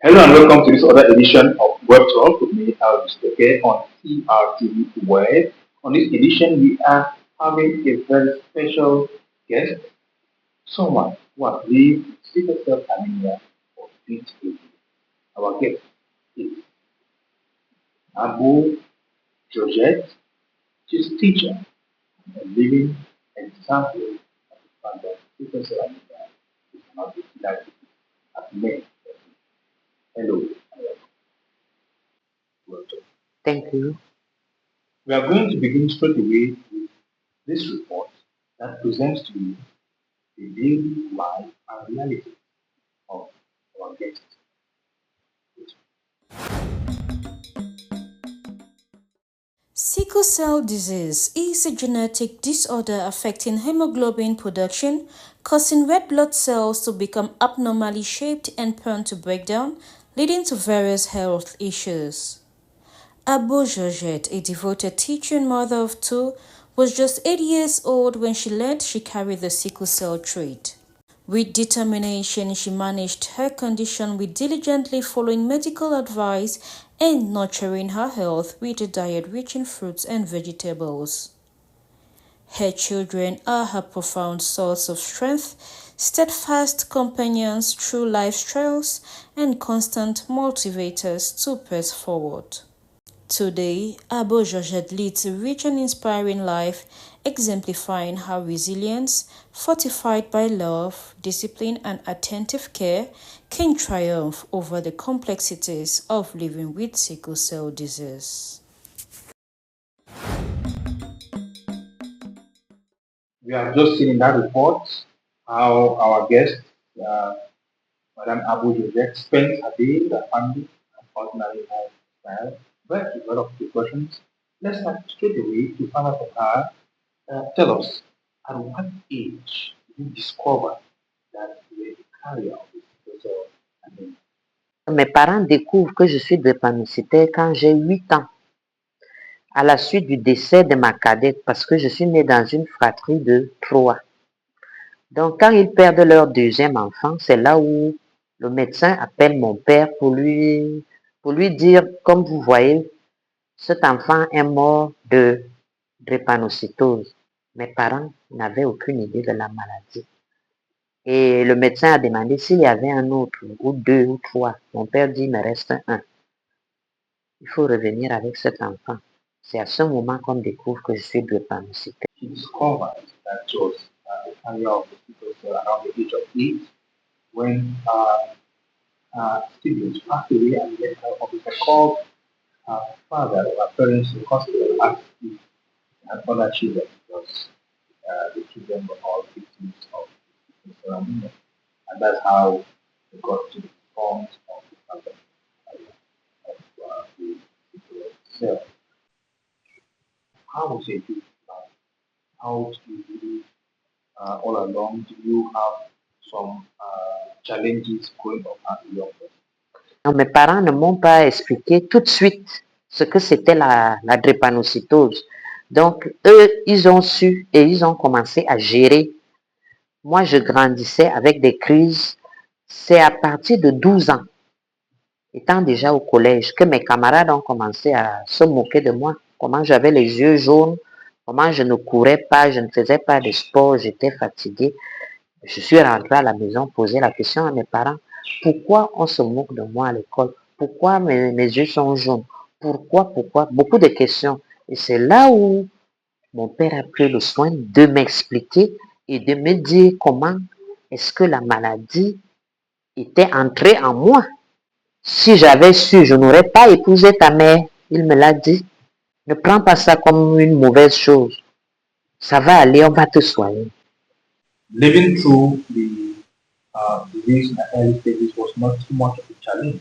Hello and welcome to this other edition of Web Talk with me, Alex Toke on TRTV Web. On this edition, we are having a very special guest, someone who has lived with sickle cell anemia for 50 years. Our guest is Abu Georgette. She's a teacher and a living example of the fact that sickle cell anemia is not a disease as many. Hello and welcome. Thank you. We are going to begin straight away with this report that presents to you the daily life and reality of our guest. Sickle cell disease is a genetic disorder affecting hemoglobin production, causing red blood cells to become abnormally shaped and prone to breakdown, leading to various health issues. Abu Georgette, a devoted teacher and mother of two, was just 8 years old when she learned she carried the sickle cell trait. With determination, she managed her condition with diligently following medical advice and nurturing her health with a diet rich in fruits and vegetables. Her children are her profound source of strength, steadfast companions through life's trials, and constant motivators to press forward. Today, Abu Georgette leads a rich and inspiring life, exemplifying how resilience, fortified by love, discipline, and attentive care, can triumph over the complexities of living with sickle cell disease. We have just seen in that report how our guest, uh, Madame Abu Georgette, spent her day with her family and ordinary lifestyle. But to develop the questions, let's start straight away to find out from her. Tell us, at what age did you discover that you were a carrier of the sickle cell anemia? Mes parents découvrent que je suis drépanocytaire quand j'ai 8 ans, à la suite du décès de ma cadette, parce que je suis née dans une fratrie de 3. Donc, quand ils perdent leur deuxième enfant, c'est là où le médecin appelle mon père pour lui dire, comme vous voyez, cet enfant est mort de drépanocytose. Mes parents n'avaient aucune idée de la maladie. Et le médecin a demandé s'il y avait un autre, ou deux, ou trois. Mon père dit, il me reste un. Il faut revenir avec cet enfant. C'est à ce moment qu'on découvre que je suis drépanocytaire. She discovered that she was a carrier of the sickle cell around the age of 8 when siblings passed away and left her officer called her father or her parents to the hospital and asked if she had other children because the children were all victims of sickle cell anemia. And that's how they got to the forms of the father of the sickle cell. How was it like? How do you all along? Do you have some challenges going on as a young person? Donc, mes parents ne m'ont pas expliqué tout de suite ce que c'était la drépanocytose. Donc, eux, ils ont su et ils ont commencé à gérer. Moi, je grandissais avec des crises. C'est à partir de 12 ans, étant déjà au collège, que mes camarades ont commencé à se moquer de moi. Comment j'avais les yeux jaunes, comment je ne courais pas, je ne faisais pas de sport, j'étais fatiguée. Je suis rentrée à la maison, poser la question à mes parents. Pourquoi on se moque de moi à l'école? Pourquoi mes yeux sont jaunes? Pourquoi? Beaucoup de questions. Et c'est là où mon père a pris le soin de m'expliquer et de me dire comment est-ce que la maladie était entrée en moi. Si j'avais su, je n'aurais pas épousé ta mère. Il me l'a dit. Ne prends pas ça comme une mauvaise chose. Ça va aller, on va te soigner. Living through the disease in the early stages was not too much of a challenge,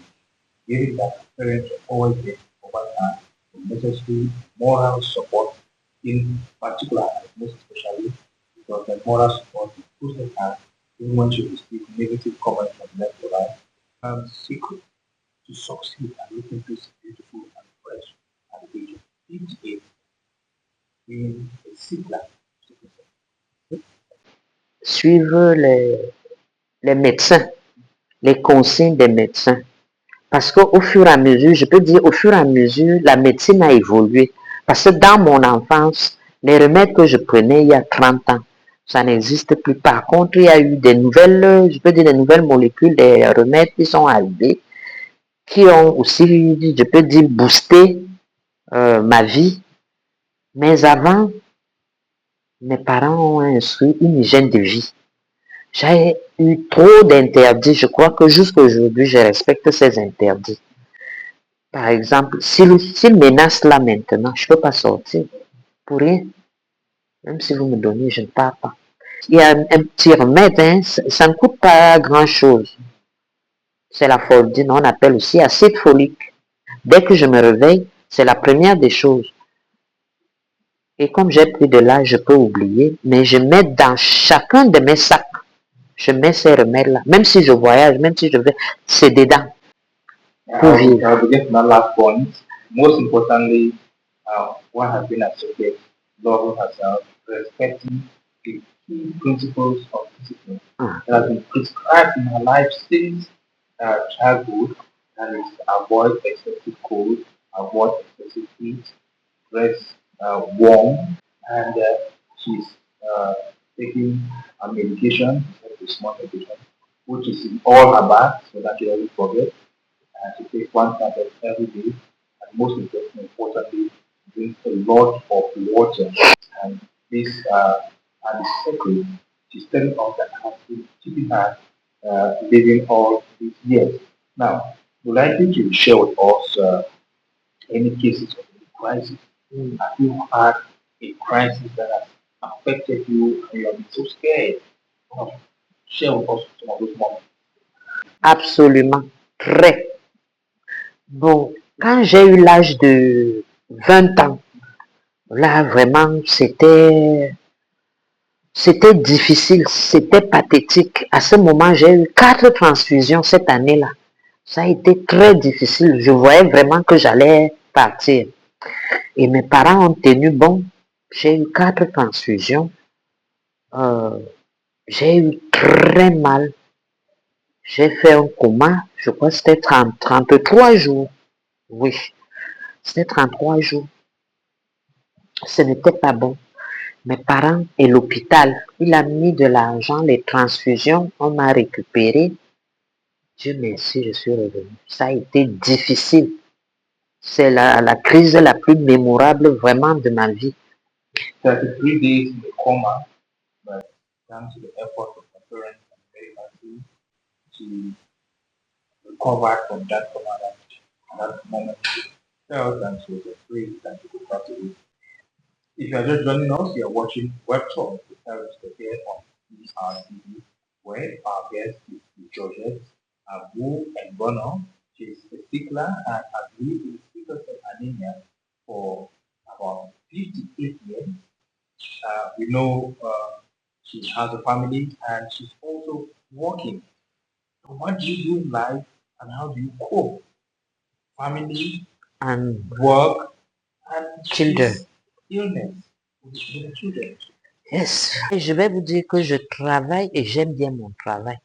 given that parents were always there to provide her with necessary moral support, in particular, most especially, because the moral support boosted her even when she received negative comments from left to right. Secret to succeed and looking this beautiful and fresh at the age of 58, being a sick life. suivre les médecins, les consignes des médecins. Parce qu'au fur et à mesure, je peux dire, au fur et à mesure, la médecine a évolué. Parce que dans mon enfance, les remèdes que je prenais il y a 30 ans, ça n'existe plus. Par contre, il y a eu des nouvelles, je peux dire des nouvelles molécules, des remèdes qui sont arrivés, qui ont aussi, je peux dire, boosté ma vie. Mais avant, mes parents ont instruit une hygiène de vie. J'ai eu trop d'interdits. Je crois que jusqu'à aujourd'hui, je respecte ces interdits. Par exemple, s'il menace là maintenant, je ne peux pas sortir pour rien. Même si vous me donnez, je ne pars pas. Il y a un petit remède, hein, ça ne coûte pas grand-chose. C'est la foldine, on appelle aussi acide folique. Dès que je me réveille, c'est la première des choses. Et comme j'ai pris de l'âge, je peux oublier, mais je mets dans chacun de mes sacs, je mets ces remèdes-là. Même si je voyage, même si je vais, c'est dedans pour vivre. I'll begin to my last point. Most importantly, what has been associated, loving herself, respecting the key principles of discipline Ah, that has been prescribed in her life since childhood, and is avoid excessive cold, avoid excessive heat, dress warm, and she's uh, taking a medication, a small medication, which is in all her bags so that she doesn't forget, and to take one tablet every day, and most importantly, drink a lot of water. And this and the secret, she's telling us that has been keeping her living all these years. Now, would like you to share with us any cases of crisis. Have you had a crisis that has affected you and you have been so scared? Share with us some of those moments. absolument. Très. Bon, quand j'ai eu l'âge de 20 ans, là, vraiment, c'était difficile, c'était pathétique. À ce moment, j'ai eu 4 transfusions cette année-là. Ça a été très difficile. Je voyais vraiment que j'allais partir. Et mes parents ont tenu bon. J'ai eu 4 transfusions. Euh, j'ai eu très mal. J'ai fait un coma. Je crois que c'était 33 jours. Oui, c'était 33 jours. Ce n'était pas bon. Mes parents et l'hôpital, il a mis de l'argent, les transfusions, on m'a récupéré. Dieu merci, je suis revenu. Ça a été difficile. C'est la crise la plus mémorable vraiment de ma vie. 33 days in the coma, but thanks to the effort of my parents and medical team, she recovered from that coma that moment. She felt and she was afraid that she could pass away. If you are just joining us, you are watching Web Talk, the parents here on ERTV, where our guest is Georgette Abu and Bono. She is a stickler and has lived with sickle cell anemia for about 58 years. We know she has a family and she's also working. So what do you do in life and how do you cope? Family, And work, and children. this illness with the children. Yes. Et je vais vous dire que je travaille et j'aime bien mon travail.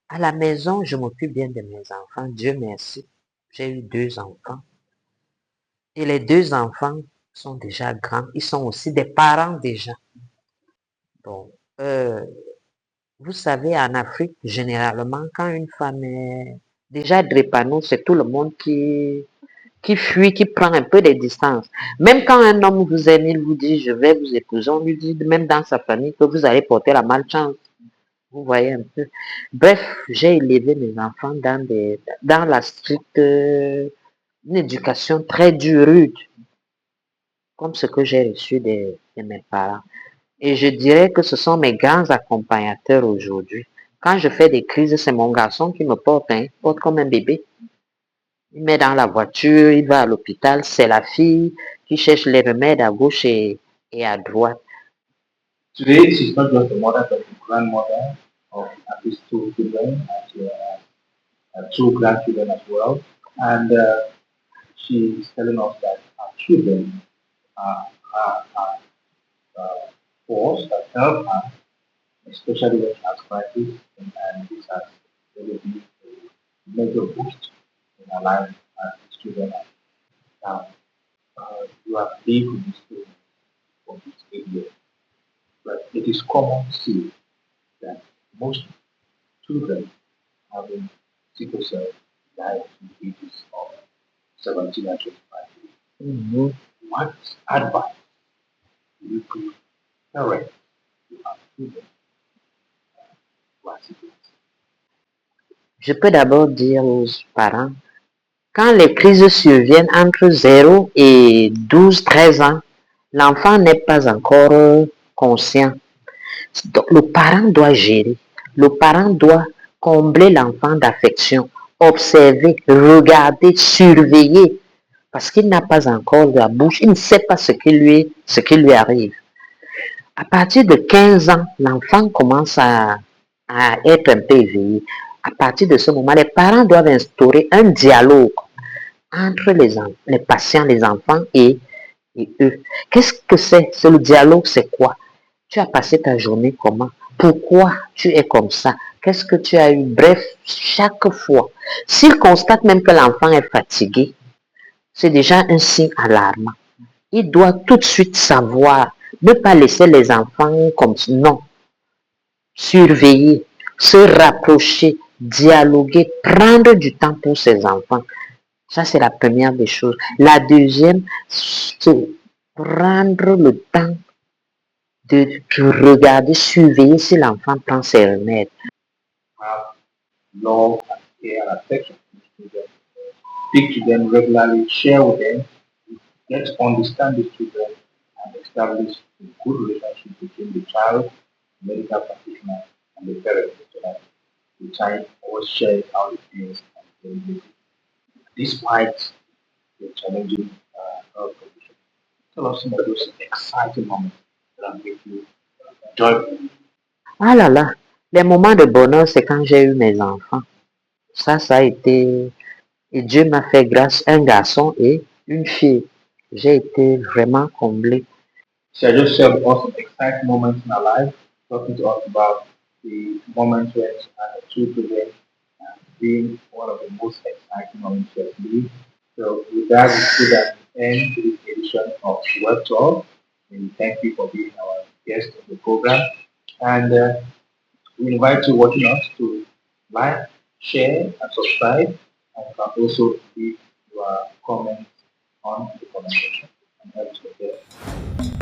À la maison, je m'occupe bien de mes enfants. Dieu merci. J'ai eu 2 enfants. Et les 2 enfants sont déjà grands. Ils sont aussi des parents déjà. Bon, vous savez, en Afrique, généralement, quand une femme est déjà drépano, c'est tout le monde qui fuit, qui prend un peu de distance. Même quand un homme vous aime, il vous dit, je vais vous épouser, on lui dit, même dans sa famille, que vous allez porter la malchance. Vous voyez un peu. Bref, j'ai élevé mes enfants dans la stricte, une éducation très dure, rude, comme ce que j'ai reçu de mes parents. Et je dirais que ce sont mes grands accompagnateurs aujourd'hui. Quand je fais des crises, c'est mon garçon qui me porte, hein, porte comme un bébé. Il met dans la voiture, il va à l'hôpital, c'est la fille qui cherche les remèdes à gauche et à droite. Today, she's not just a mother, but a grandmother of at least 2 children and 2 grandchildren as well. And she's telling us that our children are force that help her especially when has crisis, and this has really been a major boost in our life as students. Now, you have lived with this student for 8 years, but it is common to see that most children having sickle cell die at the ages of 17 and 25. Mhm. What advice do you give parents who have children who are sickle cell? Je peux d'abord dire aux parents, quand les crises surviennent entre 0 et 12, 13 ans, l'enfant n'est pas encore conscient. Donc, le parent doit gérer. Le parent doit combler l'enfant d'affection, observer, regarder, surveiller, parce qu'il n'a pas encore la bouche, il ne sait pas ce qui lui arrive. À partir de 15 ans, l'enfant commence à être un peu éveillé. À partir de ce moment, les parents doivent instaurer un dialogue entre les patients, les enfants et eux. Qu'est-ce que c'est? C'est le dialogue, c'est quoi? Tu as passé ta journée comment? Pourquoi tu es comme ça? Qu'est-ce que tu as eu? Bref, chaque fois. S'il constate même que l'enfant est fatigué, c'est déjà un signe alarmant. Il doit tout de suite savoir, ne pas laisser les enfants comme ça. Non. Surveiller, se rapprocher, dialoguer, prendre du temps pour ses enfants. Ça, c'est la première des choses. La deuxième, c'est prendre le temps de regarder, surveiller si l'enfant prend ses remèdes. Have love and care and affection for the children. Speak to them regularly, share with them, get to understand the children, and establish a good relationship between the child, the medical practitioner, and the parent so that the child always shares how it feels and feels despite the challenging health condition. Tell us some of those exciting moments that make you joyful. Ah là là, les moments de bonheur, c'est quand j'ai eu mes enfants. Ça a été... Et Dieu m'a fait grâce, un garçon et une fille. J'ai été vraiment comblée. She had just shared with us some exciting moments in her life, talking to us about the moments when she had her two children being one of the most exciting moments she has lived. So with that, we put an end to this edition of Web Talk. And thank you for being our guest on the program. And we invite you watching us to like, share, and subscribe. And you can also leave your comments on the comment section and help us get there.